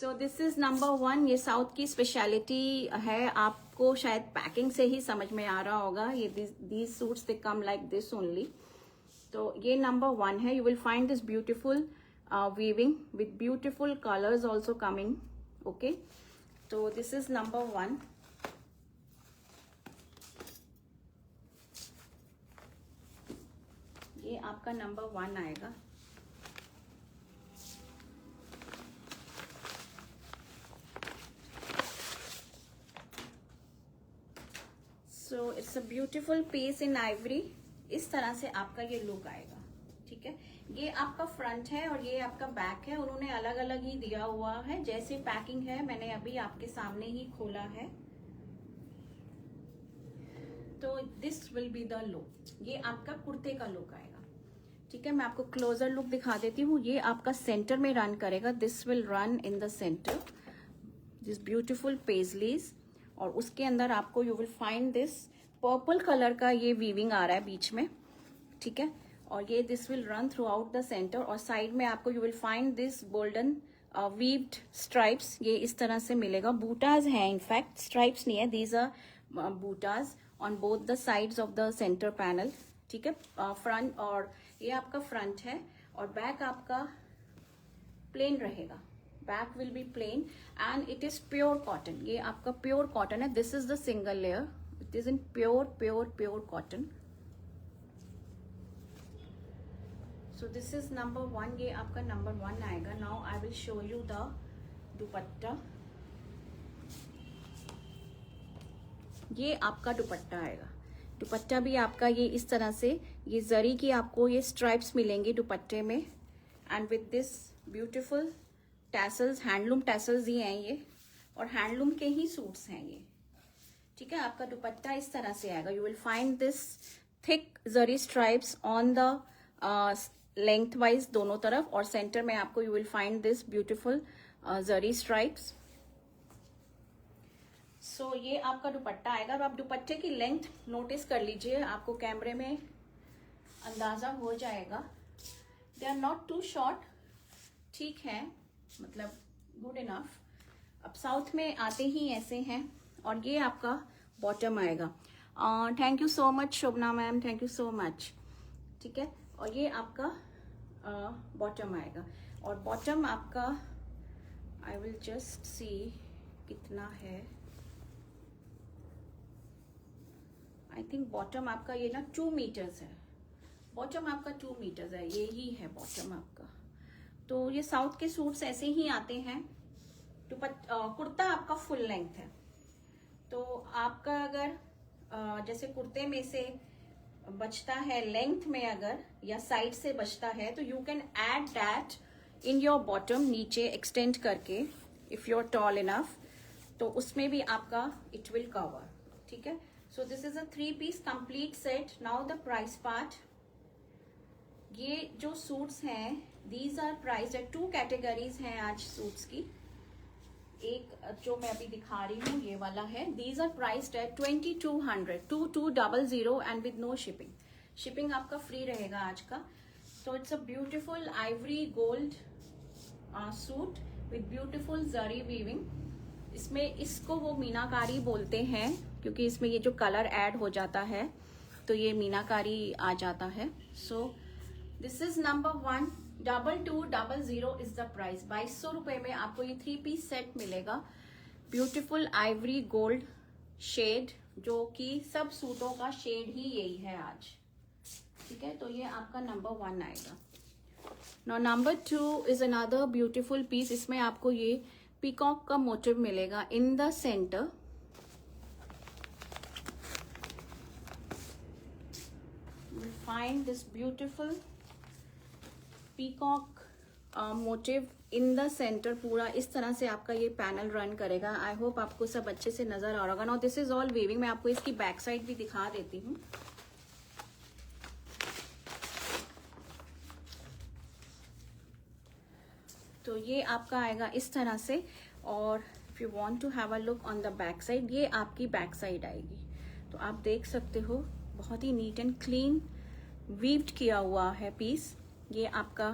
So this is number 1। ये south की speciality है, आपको शायद पैकिंग से ही समझ में आ रहा होगा। ये these suits they come like this only. तो ये नंबर 1 है। You will find this beautiful weaving with beautiful colours also coming. Okay, तो दिस इज नंबर 1। ये आपका नंबर 1 आएगा। So it's a beautiful piece in ivory. इस तरह से आपका ये लुक आएगा। ठीक है, ये आपका फ्रंट है और ये आपका बैक है। उन्होंने अलग अलग ही दिया हुआ है, जैसे पैकिंग है मैंने अभी आपके सामने ही खोला है। तो this will be the look. ये आपका कुर्ते का लुक आएगा। ठीक है, मैं आपको क्लोजर लुक दिखा देती हूँ। ये आपका सेंटर में रन करेगा। This will run in the centre, this beautiful paisleys. और उसके अंदर आपको you will find this purple colour का ये वीविंग आ रहा है बीच में। ठीक है, और ये this will run through out the centre. और साइड में आपको you will find this golden weaved stripes. ये इस तरह से मिलेगा। बूटाज है, इनफैक्ट स्ट्राइप्स नहीं है, दीज आर बूटाज on both the sides of the centre panel. ठीक है, फ्रंट, और ये आपका फ्रंट है और बैक आपका प्लेन रहेगा। Back will be plain and it is pure cotton. ये आपका प्योर कॉटन है। This is the single layer, it is in pure pure pure cotton. So this is number 1। ये आपका नंबर 1 आएगा। Now I will show you the dupatta. ये आपका दुपट्टा आएगा। दुपट्टा भी आपका ये इस तरह से, ये जरी की आपको ये स्ट्राइप्स मिलेंगी दुपट्टे में। And with this beautiful tassels, handloom tassels ही हैं ये, और हैंडलूम के ही सूट्स हैं ये। ठीक है, आपका दुपट्टा इस तरह से आएगा। You will find this thick zari stripes on the length wise दोनों तरफ, और सेंटर में आपको you will find this beautiful zari stripes. So ये आपका दुपट्टा आएगा। अब आप दुपट्टे की लेंथ नोटिस कर लीजिए, आपको कैमरे में अंदाजा हो जाएगा। They are not too short, ठीक है, मतलब गुड इनफ। अब साउथ में आते ही ऐसे हैं। और ये आपका बॉटम आएगा। Thank you so much Shobhana ma'am, thank you so much. ठीक है, और ये आपका बॉटम आएगा। और बॉटम आपका, आई विल जस्ट सी कितना है। आई थिंक बॉटम आपका ये ना 2 मीटर्स है। बॉटम आपका 2 मीटर्स है, ये ही है बॉटम आपका। तो ये साउथ के सूट्स ऐसे ही आते हैं। कुर्ता आपका फुल लेंथ है। तो आपका अगर जैसे कुर्ते में से बचता है लेंथ में अगर, या साइड से बचता है, तो you can add that in your bottom, नीचे एक्सटेंड करके, if you are tall enough, तो उसमें भी आपका इट विल कवर। ठीक है, so this is a 3 piece complete set. Now the price part. ये जो सूट्स हैं, दीज आर प्राइस है, 2 कैटेगरीज हैं आज सूट्स की। एक जो मैं अभी दिखा रही हूँ ये वाला है। दीज आर प्राइस्ड है 2200, 2200 and with no shipping. Shipping आपका फ्री रहेगा आज का। So it's a beautiful ivory gold suit with beautiful zari weaving. इसमें इसको वो मीनाकारी बोलते हैं, क्योंकि इसमें ये जो कलर ऐड हो जाता है तो ये मीनाकारी आ जाता है। So this is number 1। 2200 is the price. 2200 रुपए में आपको ये 3 पीस सेट मिलेगा। ब्यूटिफुल आइवरी गोल्ड शेड, जो कि सब सूटों का शेड ही यही है आज। ठीक है, तो ये आपका नंबर 1 आएगा। Now number 2 is another beautiful piece. इसमें आपको ये पीकॉक का मोटिव मिलेगा in the centre. You find this beautiful peacock motif in the centre. पूरा इस तरह से आपका ये पैनल रन करेगा। आई होप आपको सब अच्छे से नजर आ रहा होगा। Now this is all weaving. मैं आपको इसकी बैक साइड भी दिखा देती हूँ। तो ये आपका आएगा इस तरह से। और if you want to have a look on the back side, ये आपकी बैक साइड आएगी। तो आप देख सकते हो, बहुत ही नीट एंड क्लीन वीव्ड किया हुआ है पीस। ये आपका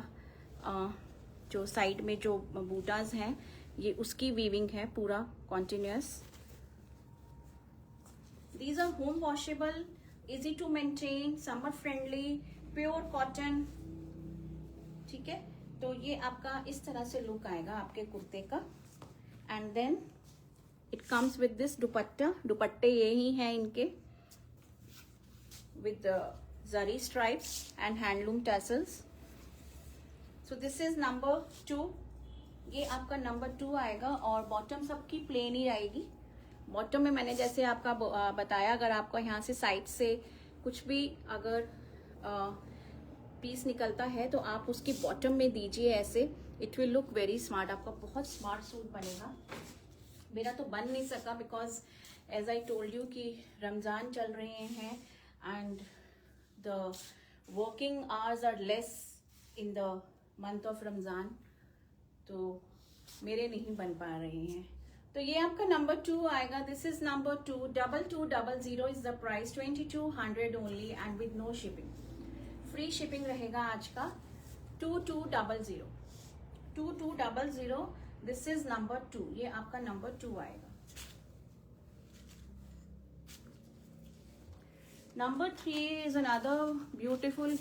जो साइड में जो बूटाज हैं ये उसकी वीविंग है पूरा continuous. These are home washable, easy to maintain, summer friendly, pure cotton. ठीक है, तो ये आपका इस तरह से लुक आएगा आपके कुर्ते का। And then it comes with this dupatta. दुपट्टे ये ही हैं इनके, with zari stripes and handloom tassels. So this is number 2। ये आपका नंबर 2 आएगा और बॉटम सबकी प्लेन ही आएगी। बॉटम में मैंने जैसे आपका बताया, अगर आपको यहाँ से साइड से कुछ भी अगर पीस निकलता है तो आप उसकी बॉटम में दीजिए ऐसे, it will look very smart. आपका बहुत स्मार्ट सूट बनेगा। मेरा तो बन नहीं सका because as I told you कि रमज़ान चल रहे हैं and the working hours are less in the month of Ramzan, तो मेरे नहीं बन पा रहे हैं। तो ये आपका नंबर 2 आएगा। This is number 2। 2200 is the price, 2200 only and with no shipping. Free shipping रहेगा आज का। 2200 2200। This is number 2। ये आपका नंबर 2 आएगा। Number 3 is another beautiful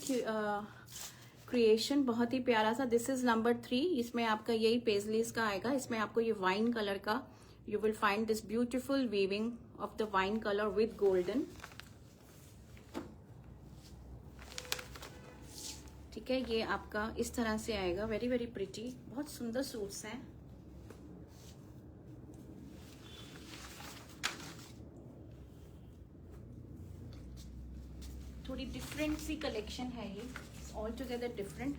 creation, बहुत ही प्यारा सा। This is number 3। इसमें आपका यही पेजलीज का आएगा। इसमें आपको ये वाइन कलर का, you will find this beautiful weaving of the wine colour with golden. ठीक है, ये आपका इस तरह से आएगा। वेरी वेरी प्रिटी, बहुत सुंदर सूट्स हैं। थोड़ी डिफरेंट सी कलेक्शन है ये, ऑल टुगेदर डिफरेंट।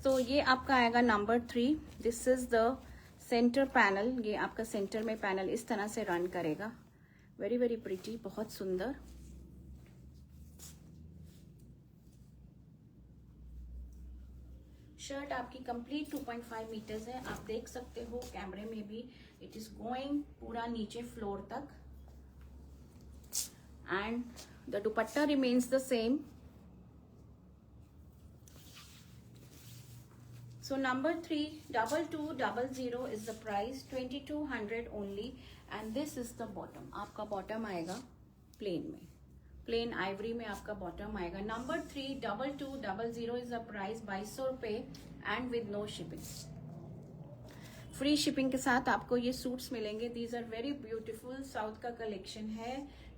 तो ये आपका आएगा number 3। This is the centre panel. ये आपका सेंटर में पैनल इस तरह से रन करेगा। वेरी वेरी प्रिटी, बहुत सुंदर। शर्ट आपकी कंप्लीट 2.5 मीटर्स है। आप देख सकते हो कैमरे में भी, इट इज गोइंग पूरा नीचे फ्लोर तक। And the dupatta remains the same. So number 3, 2200 is the price, 2200 only, and this is the bottom. आपका बॉटम आएगा प्लेन में, प्लेन आइवरी में आपका बॉटम आएगा। नंबर 3, 2200 is the price, 2200 रुपए and with no shipping. Free shipping के साथ आपको ये सूट्स मिलेंगे। These are very beautiful, south का कलेक्शन है,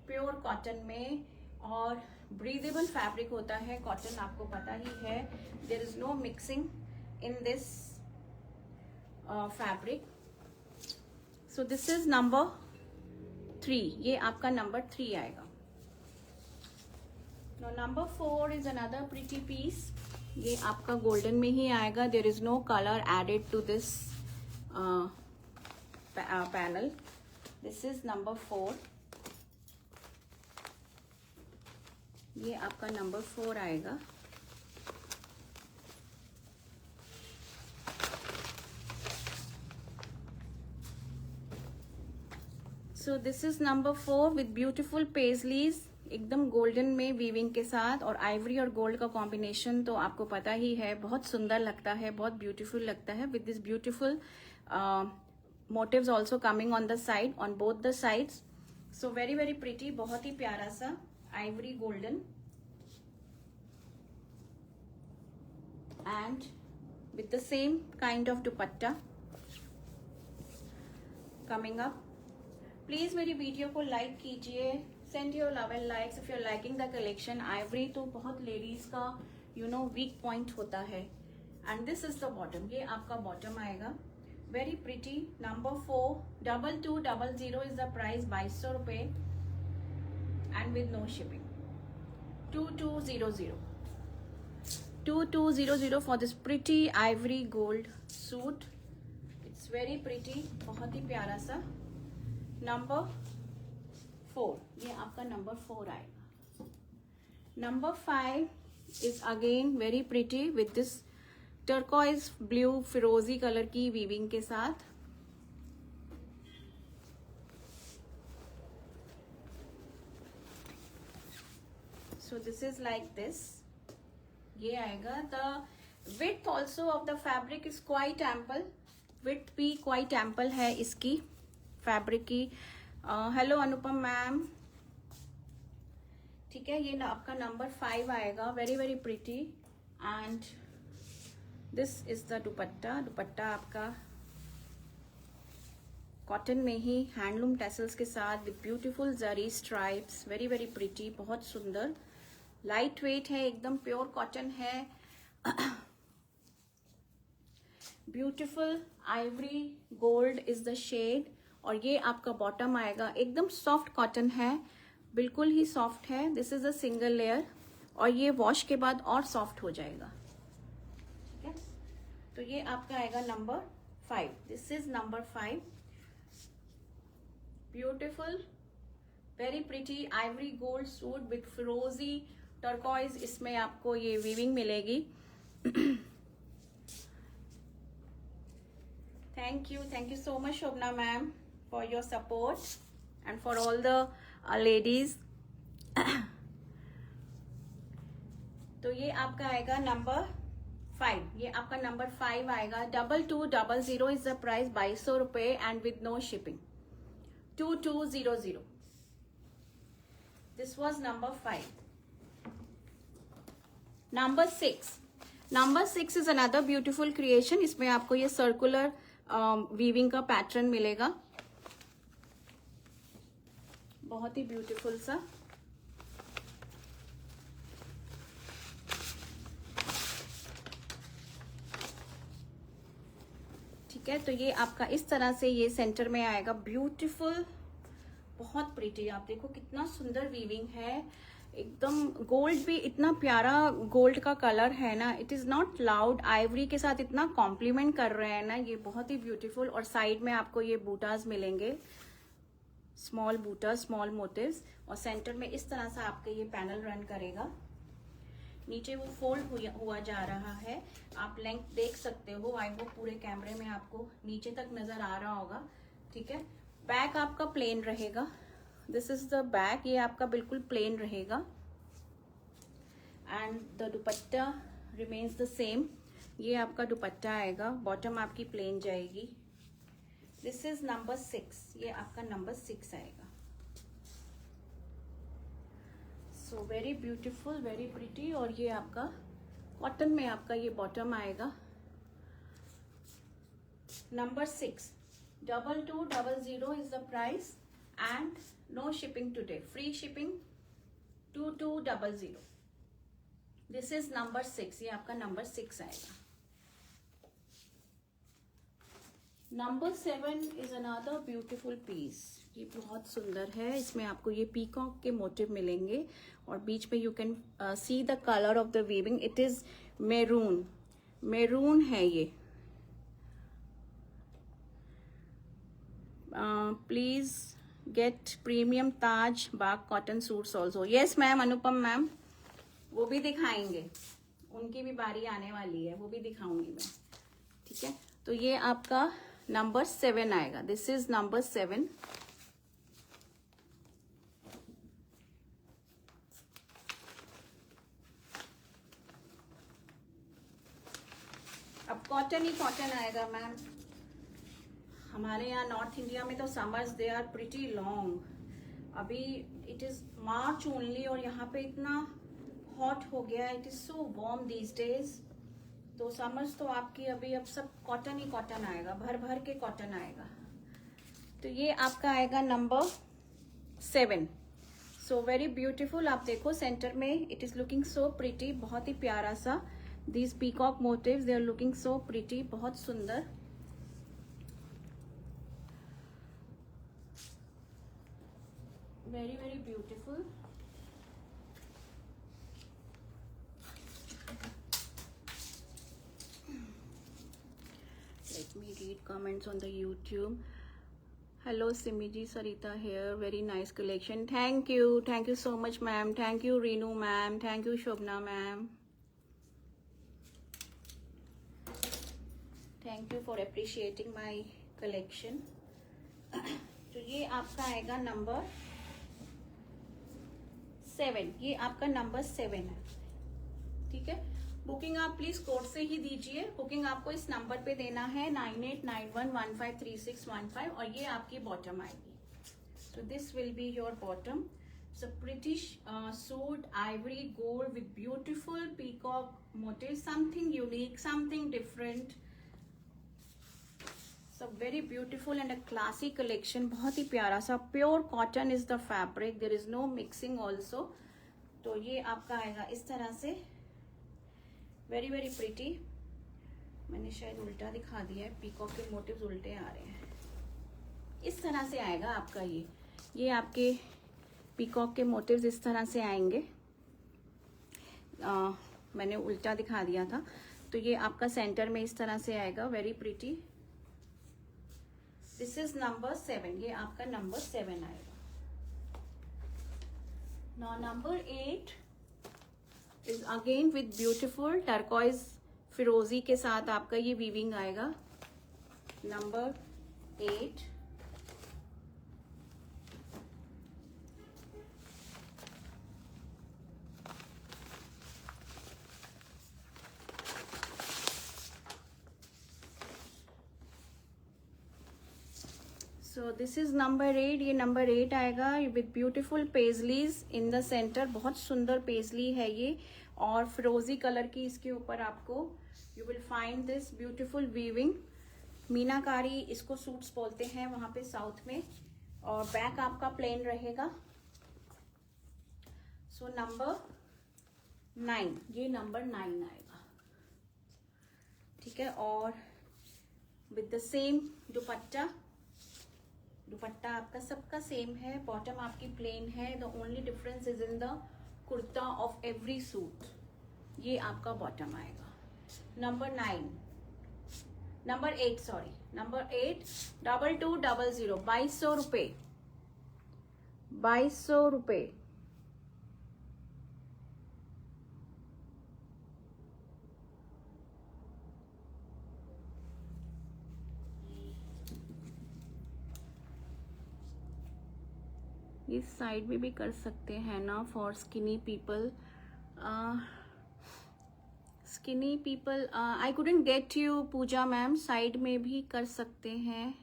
प्योर कॉटन में, और ब्रीदेबल फैब्रिक होता है कॉटन, आपको पता ही है। There is no mixing in this fabric. So this is number 3. ये आपका number 3 आएगा। Now number 4 is another pretty piece. ये आपका golden में ही आएगा। There is no color added to this panel. This is number 4. ये आपका number 4 आएगा। So this is number 4 with beautiful paisleys, एकदम गोल्डन में वीविंग के साथ, और आइवरी और गोल्ड का कॉम्बिनेशन तो आपको पता ही है, बहुत सुंदर लगता है, बहुत ब्यूटीफुल लगता है। With this beautiful motifs also coming on the side, on both the sides. So very very pretty, बहुत ही प्यारा सा ivory golden, and with the same kind of dupatta coming up. Please मेरी वीडियो को लाइक कीजिए, send your love and likes if you are liking the collection. Ivory तो बहुत ladies का वीक पॉइंट होता है। And this is the bottom, ये आपका बॉटम आएगा। Very pretty, number 4, 2200 is the price, 2200 रुपए and with no shipping. 2200 for this pretty ivory gold suit. It's very pretty, बहुत ही प्यारा सा। नंबर 4, ये आपका नंबर 4 आएगा। Number 5 is again very pretty with this turquoise blue फिरोजी कलर की वीविंग के साथ। सो दिस इज लाइक दिस, ये आएगा। The width also of the fabric is quite ample, width भी क्वाइट एम्पल है इसकी फैब्रिक की। हेलो अनुपम मैम, ठीक है। ये आपका नंबर 5 आएगा, very very pretty. And this is the dupatta. Dupatta आपका कॉटन में ही हैंडलूम टेसल्स के साथ with beautiful zari stripes, very very pretty, बहुत सुंदर। लाइट वेट है, एकदम प्योर कॉटन है। Beautiful ivory gold is the shade. और ये आपका बॉटम आएगा, एकदम सॉफ्ट कॉटन है, बिल्कुल ही सॉफ्ट है। This is a single layer और ये वॉश के बाद और सॉफ्ट हो जाएगा, ठीक है। तो ये आपका आएगा number 5। This is number 5। Beautiful very pretty ivory gold suit with फिरोजी टर्कॉइज, इसमें आपको ये वीविंग मिलेगी। Thank you so much Shobhana ma'am for your support and for all the ladies. तो ये आपका आएगा नंबर 5। ये आपका नंबर 5 आएगा। 2200 इज द प्राइस, 2200 रुपए and with no shipping. 2200। This was number 5। Number 6। Number 6 is another beautiful creation. इसमें आपको ये सर्कुलर वीविंग का पैटर्न मिलेगा, बहुत ही ब्यूटीफुल सा। ठीक है, तो ये आपका इस तरह से ये सेंटर में आएगा, ब्यूटीफुल, बहुत प्रिटी। आप देखो कितना सुंदर वीविंग है, एकदम गोल्ड भी इतना प्यारा गोल्ड का कलर है ना। It is not loud, Ivory के साथ इतना कॉम्प्लीमेंट कर रहे हैं ना, ये बहुत ही ब्यूटीफुल। और साइड में आपको ये बूटास मिलेंगे, स्मॉल बूटा, स्मॉल मोटिव्स। और सेंटर में इस तरह से आपके ये पैनल रन करेगा। नीचे वो फोल्ड हुआ जा रहा है, आप लेंथ देख सकते हो। आई वो पूरे कैमरे में आपको नीचे तक नजर आ रहा होगा, ठीक है। बैक आपका प्लेन रहेगा, दिस इज द बैक, ये आपका बिल्कुल प्लेन रहेगा। And the dupatta remains the same. ये आपका दुपट्टा आएगा, बॉटम आपकी प्लेन जाएगी। दिस इज नंबर 6, ये आपका नंबर 6 आएगा। So very beautiful, very pretty. और ये आपका कॉटन में आपका ये बॉटम आएगा। Number 6, 2200 is the price and no shipping today, free shipping 2200। This is number 6, ये आपका नंबर 6 आएगा। Number 7 is another beautiful piece. ये बहुत सुंदर है, इसमें आपको ये पीकॉक के मोटिव मिलेंगे और बीच में you can see the colour of the weaving. It is maroon, maroon है ये। Please get premium Taj Bagh cotton suits also. Yes ma'am, Anupam ma'am, वो भी दिखाएंगे, उनकी भी बारी आने वाली है, वो भी दिखाऊंगी मैं, ठीक है। तो ये आपका नंबर 7 आएगा, दिस इज नंबर 7। अब कॉटन ही कॉटन आएगा मैम। हमारे यहाँ नॉर्थ इंडिया में तो summers they are pretty long. अभी इट इज मार्च ओनली और यहाँ पे इतना हॉट हो गया, it is so warm these days. तो समर्स तो आपकी अभी अब सब कॉटन ही कॉटन आएगा, भर भर के कॉटन आएगा। तो ये आपका आएगा नंबर 7। सो वेरी ब्यूटीफुल। आप देखो सेंटर में it is looking so pretty, बहुत ही प्यारा सा। These peacock motifs they are looking so pretty, बहुत सुंदर। Very very beautiful. Let me read comments on the YouTube. Hello Simiji, Sarita here. Very nice collection. Thank you so much ma'am. Thank you Reenu ma'am. Thank you Shobna ma'am. Thank you for appreciating my collection. तो ये आपका आएगा number 7, ये आपका number 7 है, ठीक है। Booking आप प्लीज कोड से ही दीजिए। बुकिंग आपको इस नंबर पे देना है 9891153615 और ये आपकी बॉटम आएगी। So this will be your bottom. It's a pretty suit, ivory gold with beautiful peacock motif, something unique, something different. So very beautiful and a classy collection. बहुत ही प्यारा सा pure cotton is the fabric. There is no mixing also. तो ये आपका आएगा इस तरह से, very very pretty. मैंने शायद उल्टा दिखा दिया है, पीकॉक के मोटिव्स उल्टे आ रहे हैं। इस तरह से आएगा आपका ये आपके पीकॉक के मोटिव्स इस तरह से आएंगे। मैंने उल्टा दिखा दिया था। तो ये आपका सेंटर में इस तरह से आएगा, very pretty. This is number 7, ये आपका नंबर 7 आएगा। Now number 8 is again with beautiful turquoise फिरोजी के साथ आपका ये वीविंग आएगा। Number 8 so this is number 8, ये नंबर 8 आएगा with beautiful paisleys in the centre. बहुत सुंदर पेजली है ये और फिरोजी कलर की इसके ऊपर आपको you will find this beautiful weaving. मीनाकारी इसको सूट्स बोलते हैं वहां पे साउथ में। और बैक आपका प्लेन रहेगा। सो नंबर 9, ये नंबर 9 आएगा, ठीक है। और विद द सेम दुपट्टा आपका सबका सेम है। बॉटम आपकी प्लेन है। The only difference is in the kurta of every suit. ये आपका बॉटम आएगा। नंबर 8 सॉरी, नंबर 8 2200 2200 रुपये, 2200 रुपये। इस साइड में भी कर सकते हैं ना for skinny people. Skinny people I couldn't get you Pooja ma'am. Side में भी कर सकते हैं।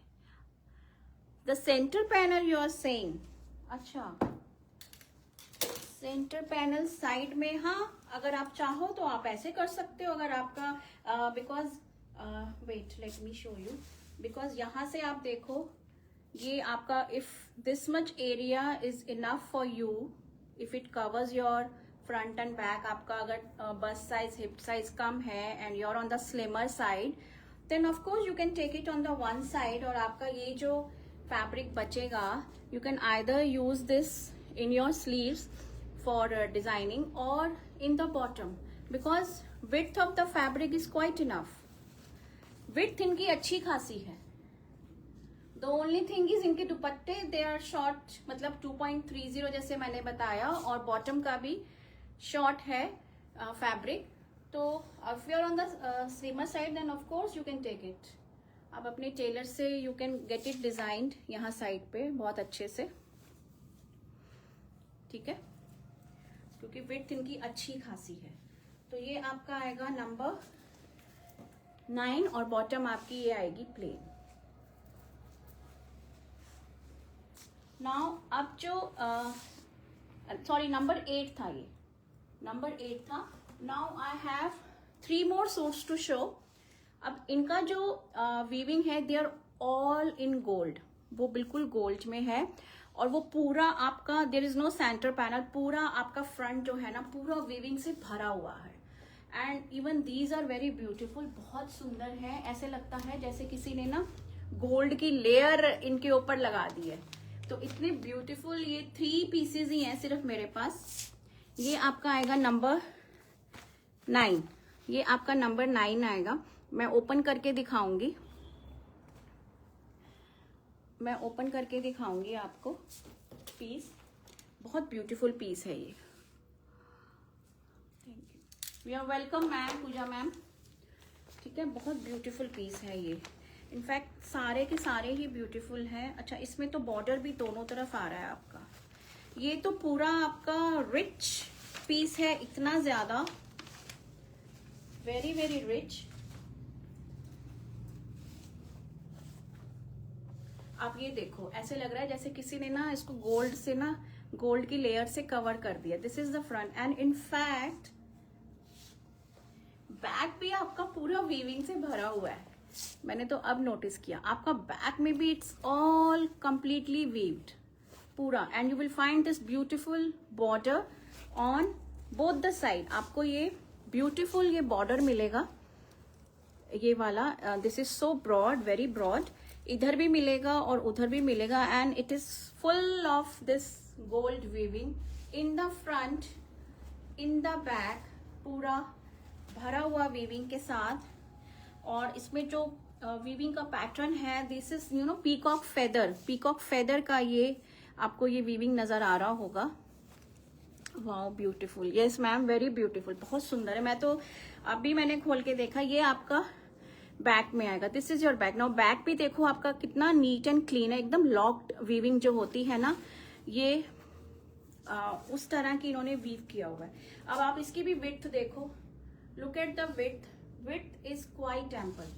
The centre panel you are saying, अच्छा सेंटर पैनल साइड में, हाँ अगर आप चाहो तो आप ऐसे कर सकते हो। अगर आपका because wait let me show you, because यहाँ से आप देखो ये आपका if this much area is enough for you, if it covers your front and back. आपका अगर बस्ट साइज हिप साइज कम है and you're on the slimmer side, then of course you can take it on the one side. और आपका ये जो fabric बचेगा you can either use this in your sleeves for designing और in the bottom, because width of the fabric is quite enough. Width इनकी अच्छी खासी है। द ओनली थिंग इज इनके दुपट्टे दे आर शॉर्ट, मतलब 2.30 जैसे मैंने बताया, और बॉटम का भी शॉर्ट है फैब्रिक। तो if you are on the slimmer side then of course you can take it. आप अपने टेलर से you can get it designed यहाँ साइड पे बहुत अच्छे से, ठीक है, क्योंकि विड्थ इनकी अच्छी खासी है। तो ये आपका आएगा नंबर 9 और बॉटम आपकी ये आएगी प्लेन। नाउ अब जो सॉरी नंबर 8 था, ये नंबर 8 था। Now I have 3 more suits to show. अब इनका जो वीविंग है they are all in gold, वो बिल्कुल गोल्ड में है। और वो पूरा आपका there is no centre panel, पूरा आपका फ्रंट जो है ना पूरा वीविंग से भरा हुआ है। And even these are very beautiful, बहुत सुंदर है। ऐसे लगता है जैसे किसी ने ना गोल्ड की लेयर इनके ऊपर लगा दी है। तो इतने ब्यूटीफुल, ये 3 पीसेज ही हैं सिर्फ मेरे पास। ये आपका आएगा नंबर 9, ये आपका नंबर 9 आएगा। मैं ओपन करके दिखाऊंगी, मैं ओपन करके दिखाऊंगी आपको पीस। बहुत ब्यूटीफुल पीस है ये। Thank you, you are welcome ma'am, Pooja ma'am, ठीक है। बहुत ब्यूटीफुल पीस है ये। इनफैक्ट सारे के सारे ही ब्यूटीफुल हैं। अच्छा, इसमें तो बॉर्डर भी दोनों तरफ आ रहा है आपका। ये तो पूरा आपका रिच पीस है, इतना ज्यादा वेरी वेरी रिच। आप ये देखो, ऐसे लग रहा है जैसे किसी ने ना इसको गोल्ड से ना, गोल्ड की लेयर से कवर कर दिया। This is the front end in fact back भी आपका पूरा वीविंग से भरा हुआ है। मैंने तो अब नोटिस किया, आपका बैक में भी इट्स ऑल कंप्लीटली वीव्ड पूरा। And you will find this beautiful border on both the side. आपको ये ब्यूटीफुल ये बॉर्डर मिलेगा, ये वाला। This is so broad, very broad. इधर भी मिलेगा और उधर भी मिलेगा and it is full of this gold weaving in the front, in the back, पूरा भरा हुआ वीविंग के साथ। और इसमें जो वीविंग का पैटर्न है, this is you know peacock feather, peacock feather का ये आपको ये वीविंग नजर आ रहा होगा। Wow beautiful, yes ma'am, very beautiful, बहुत सुंदर है। मैं तो अभी मैंने खोल के देखा, ये आपका बैक में आएगा। This is your back. Now back भी देखो आपका कितना नीट एंड क्लीन है, एकदम लॉक्ड वीविंग जो होती है ना, ये उस तरह की इन्होंने वीव किया हुआ है। अब आप इसकी भी विड्थ देखो, look at the width, width is quite ample,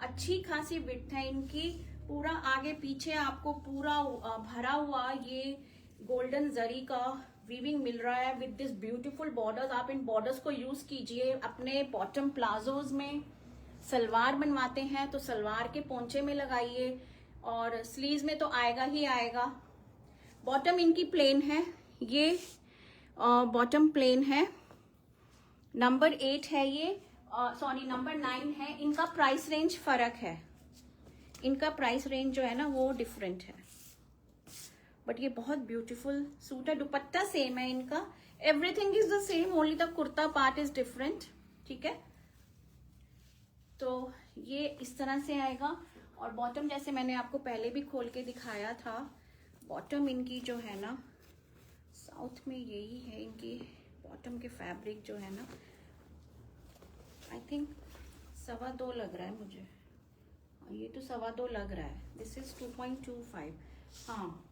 अच्छी खासी विड्थ है इनकी। पूरा आगे पीछे आपको पूरा भरा हुआ ये गोल्डन जरी का वीविंग मिल रहा है विद दिस ब्यूटीफुल बॉर्डर्स। आप इन बॉर्डर्स को यूज कीजिए अपने बॉटम प्लाजोज में। सलवार बनवाते हैं तो सलवार के पोंचे में लगाइए, और स्लीव्स में तो आएगा ही आएगा। बॉटम इनकी प्लेन है, ये बॉटम प्लेन है। नंबर 8 है ये, सॉरी नंबर 9 है। इनका प्राइस रेंज फर्क है, इनका प्राइस रेंज जो है ना वो डिफरेंट है, बट ये बहुत ब्यूटीफुल सूट है। दुपट्टा सेम है इनका, everything is the same, only the kurta part is different, ठीक है। तो ये इस तरह से आएगा। और बॉटम जैसे मैंने आपको पहले भी खोल के दिखाया था, बॉटम इनकी जो है ना, साउथ में यही है इनकी बॉटम के फैब्रिक जो है ना, आई थिंक 2.25 लग रहा है मुझे, ये तो 2.25 लग रहा है। दिस इज 2.25, हाँ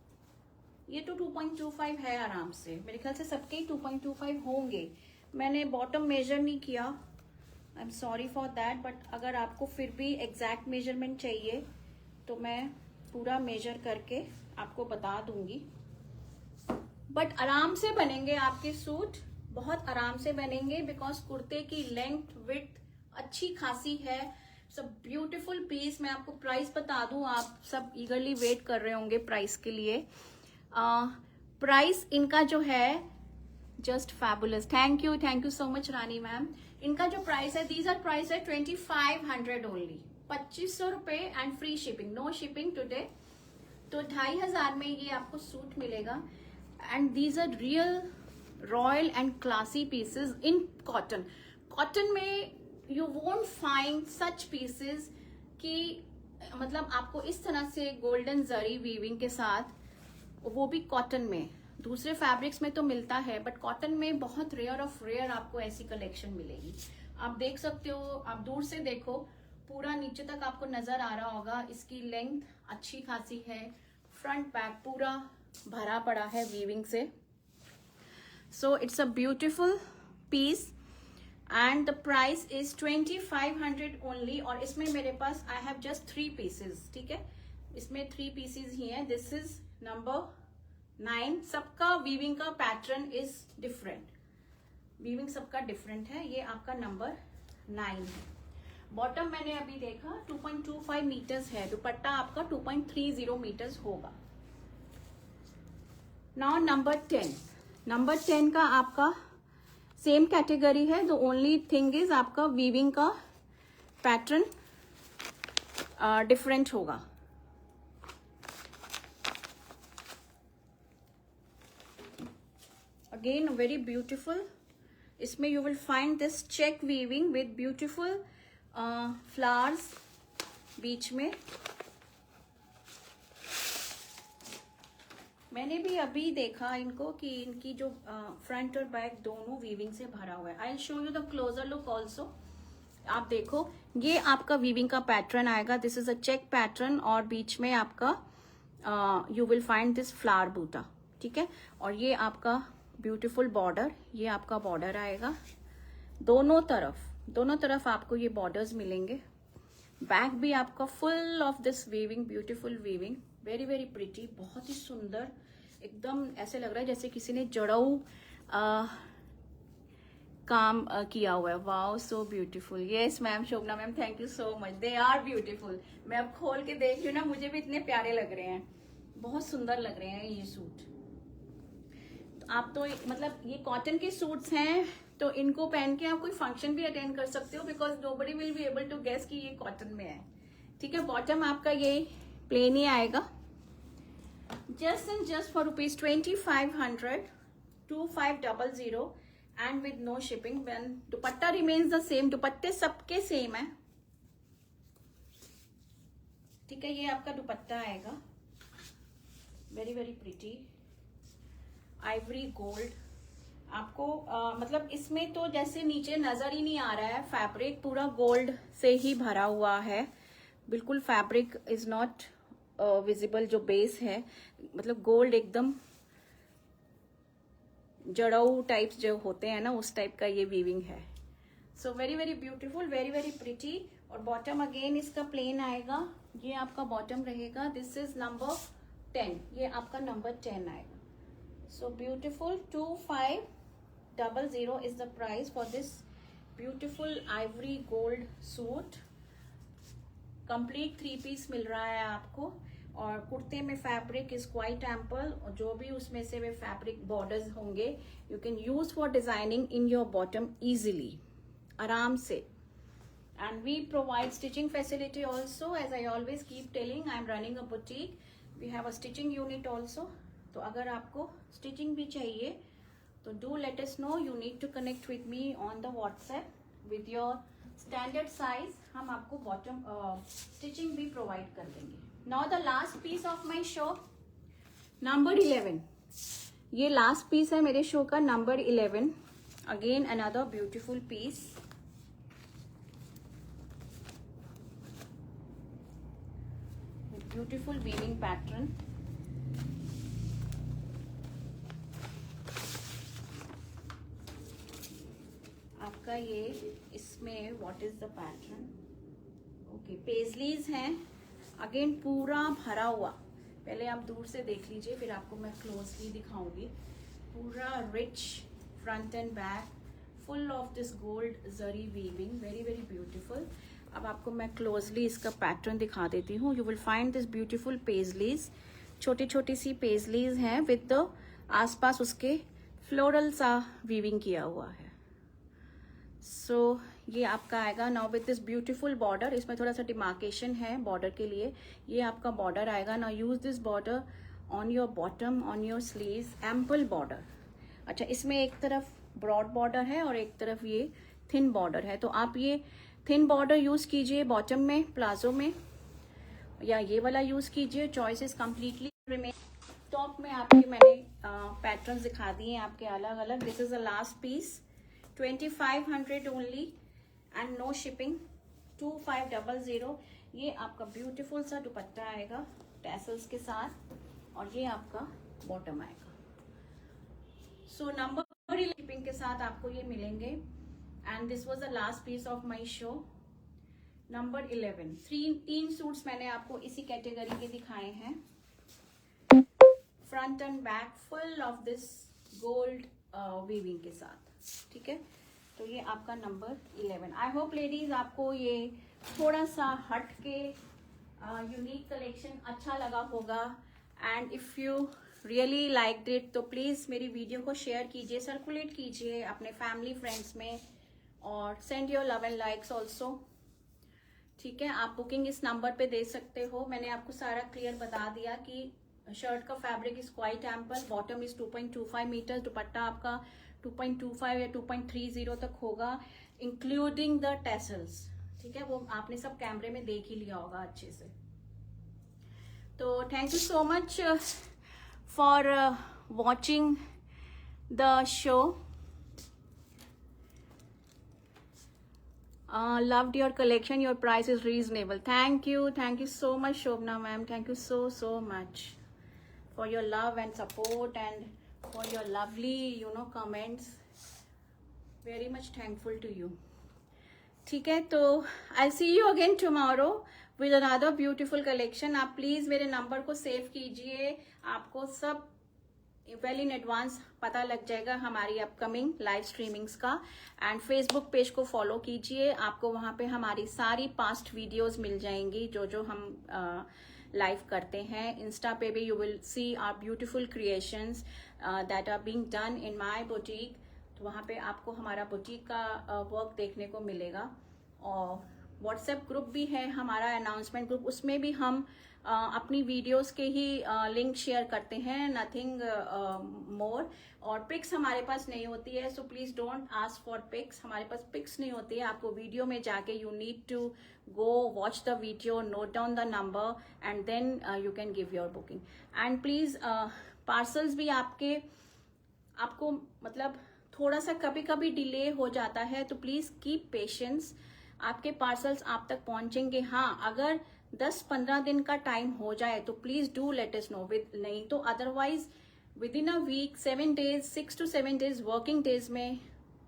ये तो 2.25 है आराम से, मेरे ख्याल से सबके ही 2.25 होंगे। मैंने बॉटम मेजर नहीं किया, I am sorry for that, but अगर आपको फिर भी एग्जैक्ट मेजरमेंट चाहिए तो मैं पूरा मेजर करके आपको बता दूंगी। बट आराम से बनेंगे आपके सूट, बहुत आराम से बनेंगे, बिकॉज कुर्ते की लेंथ विड्थ अच्छी खासी है। सब ब्यूटीफुल पीस। मैं आपको प्राइस बता दूं, आप सब ईगरली वेट कर रहे होंगे प्राइस के लिए। प्राइस इनका जो है just fabulous. Thank you so much Rani ma'am. इनका जो प्राइस है, दीज आर प्राइस है 2500 ओनली, 2500 रुपए and free shipping, no shipping today. तो 2500 में ये आपको सूट मिलेगा। And these are real royal and classy pieces in cotton. Cotton में you won't find such pieces कि मतलब आपको इस तरह से गोल्डन जरी वीविंग के साथ, वो भी कॉटन में। दूसरे फैब्रिक्स में तो मिलता है, बट कॉटन में बहुत रेयर ऑफ रेयर आपको ऐसी कलेक्शन मिलेगी। आप देख सकते हो, आप दूर से देखो, पूरा नीचे तक आपको नजर आ रहा होगा। इसकी लेंथ अच्छी खासी है, फ्रंट बैक पूरा भरा पड़ा है वीविंग से। So it's a beautiful piece and the price is 2500 only. और इसमें मेरे पास आई हैव जस्ट 3 पीसेस, ठीक है, इसमें 3 पीसेस ही हैं। This is number 9। सबका वीविंग का पैटर्न इज डिफरेंट, वीविंग सबका डिफरेंट है। ये आपका नंबर 9 है। बॉटम मैंने अभी देखा 2.25 मीटर्स है, दुपट्टा आपका 2.30 मीटर्स होगा। Now number 10। नंबर 10 का आपका सेम कैटेगरी है। द ओनली थिंग इज आपका वीविंग का पैटर्न डिफरेंट होगा। Again very beautiful. इसमें you will find this check weaving with beautiful flowers बीच में। मैंने भी अभी देखा इनको कि इनकी जो फ्रंट और बैक दोनों वीविंग से भरा हुआ है। I will show you the closer look also. आप देखो, ये आपका वीविंग का पैटर्न आएगा। This is a check pattern और बीच में आपका you will find this flower बूटा, ठीक है। और ये आपका ब्यूटीफुल बॉर्डर, ये आपका बॉर्डर आएगा दोनों तरफ, दोनों तरफ आपको ये बॉर्डर्स मिलेंगे। बैक भी आपका full of this weaving, beautiful weaving, very very pretty, बहुत ही सुंदर, एकदम ऐसे लग रहा है जैसे किसी ने जड़ाऊ काम किया हुआ है। Wow, so beautiful. Yes ma'am, Shobhana ma'am, thank you so much, they are beautiful. मैं अब खोल के देख रही हूँ ना, मुझे भी इतने प्यारे लग रहे हैं, बहुत सुंदर लग रहे हैं ये सूट। तो आप तो मतलब ये कॉटन के सूट्स हैं, तो इनको पहन के आप कोई फंक्शन भी अटेंड कर सकते हो, because nobody will be able to guess कि ये कॉटन में है। ठीक है, बॉटम आपका ये प्लेन ही आएगा, just and just for ₹2500, 2500 and with no shipping. Dupatta remains the same, दुपट्टे सबके सेम है। ठीक है, ये आपका दुपट्टा आएगा, very very pretty, ivory gold. आपको मतलब इसमें तो जैसे नीचे नजर ही नहीं आ रहा है, फैब्रिक पूरा गोल्ड से ही भरा हुआ है, बिल्कुल फैब्रिक इज नॉट विजिबल। जो बेस है मतलब गोल्ड एकदम जड़ाऊ टाइप्स जो होते हैं ना, उस टाइप का ये वीविंग है। सो very very beautiful, very very pretty. और बॉटम अगेन इसका प्लेन आएगा, ये आपका बॉटम रहेगा। दिस इज नंबर 10, ये आपका नंबर 10 आएगा। So beautiful, 2500 is the price for this beautiful ivory gold suit. Complete 3 piece मिल रहा है आपको, और कुर्ते में फैब्रिक इज क्वाइट एम्पल, और जो भी उसमें से वे फैब्रिक बॉर्डर्स होंगे you can use for designing in your bottom easily, आराम से। And we provide stitching facility also, as I always keep telling, I am running a boutique, we have a stitching unit also. तो अगर आपको stitching भी चाहिए तो do let us know, you need to connect with me on the WhatsApp with your standard size, हम आपको bottom stitching भी provide कर देंगे। Now the last piece of my show, number 11। ये लास्ट पीस है मेरे शो का, number 11। Again another beautiful piece, beautiful weaving pattern. आपका ये इसमें what is the pattern, okay, paisleys हैं, अगेन पूरा भरा हुआ। पहले आप दूर से देख लीजिए, फिर आपको मैं क्लोजली दिखाऊंगी। पूरा rich front and back, full of this gold zari weaving, very very beautiful. अब आपको मैं क्लोजली इसका पैटर्न दिखा देती हूँ। You will find this beautiful paisleys, छोटी छोटी सी पेजलीज हैं विद द आसपास उसके फ्लोरल सा वीविंग किया हुआ है। सो ये आपका आएगा now with this beautiful border, इसमें थोड़ा सा डिमार्केशन है बॉर्डर के लिए, ये आपका बॉर्डर आएगा। Now use this border on your bottom, on your sleeves, ample border. अच्छा, इसमें एक तरफ ब्रॉड बॉर्डर है और एक तरफ ये थिन बॉर्डर है, तो आप ये थिन बॉर्डर यूज कीजिए बॉटम में, प्लाजो में, या ये वाला यूज कीजिए, choice is completely remain. Top में आपके मैंने पैटर्न्स दिखा दिए हैं आपके अलग अलग। This is the last piece, 2500 only and no shipping, 2500। ये आपका ब्यूटीफुल सा दुपट्टा आएगा टैसल्स के साथ, और ये आपका बॉटम आएगा। सो नंबर शिपिंग के साथ आपको ये मिलेंगे। And this was the last piece of my show, number 11। 3 suits मैंने आपको इसी कैटेगरी के दिखाए हैं, front and back, full of this gold weaving के साथ। ठीक है, तो ये आपका नंबर 11। आई होप लेडीज आपको ये थोड़ा सा हट के यूनिक कलेक्शन अच्छा लगा होगा। And if you really like it तो प्लीज मेरी वीडियो को शेयर कीजिए, सर्कुलेट कीजिए अपने फैमिली फ्रेंड्स में, और send your love and likes also. ठीक है, आप बुकिंग इस नंबर पे दे सकते हो। मैंने आपको सारा क्लियर बता दिया कि शर्ट का fabric is quite ample, bottom is 2.25 metre, dupatta आपका 2.25 या 2.30 तक होगा, इंक्लूडिंग द टैसल्स। ठीक है, वो आपने सब कैमरे में देख ही लिया होगा अच्छे से। तो thank you so much for watching the show. Loved your collection, your price is reasonable. Thank you so much Shobna ma'am, thank you so much for your love and support and for your lovely comments. Very much thankful to you. ठीक है, तो I see you again tomorrow with another beautiful collection. आप please मेरे number को save कीजिए, आपको सब well in advance पता लग जाएगा हमारी अपकमिंग लाइव स्ट्रीमिंग्स का. एंड फेसबुक पेज को फॉलो कीजिए, आपको वहां पे हमारी सारी पास्ट वीडियोस मिल जाएंगी जो जो हम लाइव करते हैं. इंस्टा पे भी you will see our beautiful creations that are being done in my boutique. तो वहाँ पे आपको हमारा बुटीक का वर्क देखने को मिलेगा. और व्हाट्सएप ग्रुप भी है हमारा, अनाउंसमेंट ग्रुप, उसमें भी हम अपनी वीडियोस के ही लिंक शेयर करते हैं, नथिंग मोर. और पिक्स हमारे पास नहीं होती है, so please don't ask for pics. हमारे पास पिक्स नहीं होती है. आपको वीडियो में जाके you need to go watch the video, note down the number and then you can give your booking. And please parcels भी आपको मतलब थोड़ा सा कभी कभी डिले हो जाता है, तो प्लीज कीप पेशेंस. आपके पार्सल्स आप तक पहुंचेंगे. हाँ, अगर 10-15 दिन का टाइम हो जाए तो please do let us know. नहीं तो otherwise within a week 7 days 6 to 7 days working days में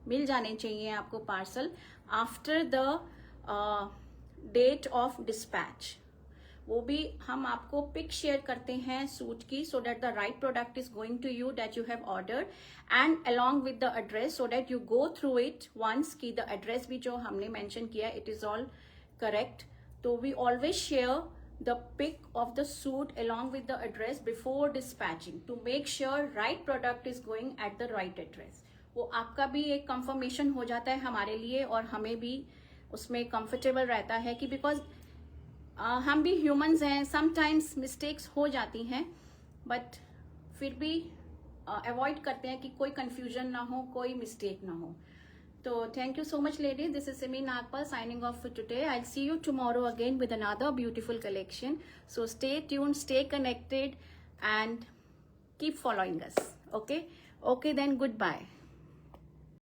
मिल जाने चाहिए आपको parcel after the date of dispatch. वो भी हम आपको पिक शेयर करते हैं सूट की, so that the right product is going to you that you have ordered, and along with the address, so that you go through it once की the address भी जो हमने मेंशन किया it is all correct. तो we always share the pic of the suit along with the address before dispatching to make sure right product is going at the right address. वो आपका भी एक confirmation हो जाता है हमारे लिए, और हमें भी उसमें कंफर्टेबल रहता है कि बिकॉज हम भी ह्यूमंस हैं, समटाइम्स मिस्टेक्स हो जाती हैं, बट फिर भी अवॉइड करते हैं कि कोई कंफ्यूजन ना हो, कोई मिस्टेक ना हो. So thank you so much ladies. This is Simi Nagpal signing off for today. I'll see you tomorrow again with another beautiful collection. So stay tuned, stay connected and keep following us. Okay? Okay then, goodbye.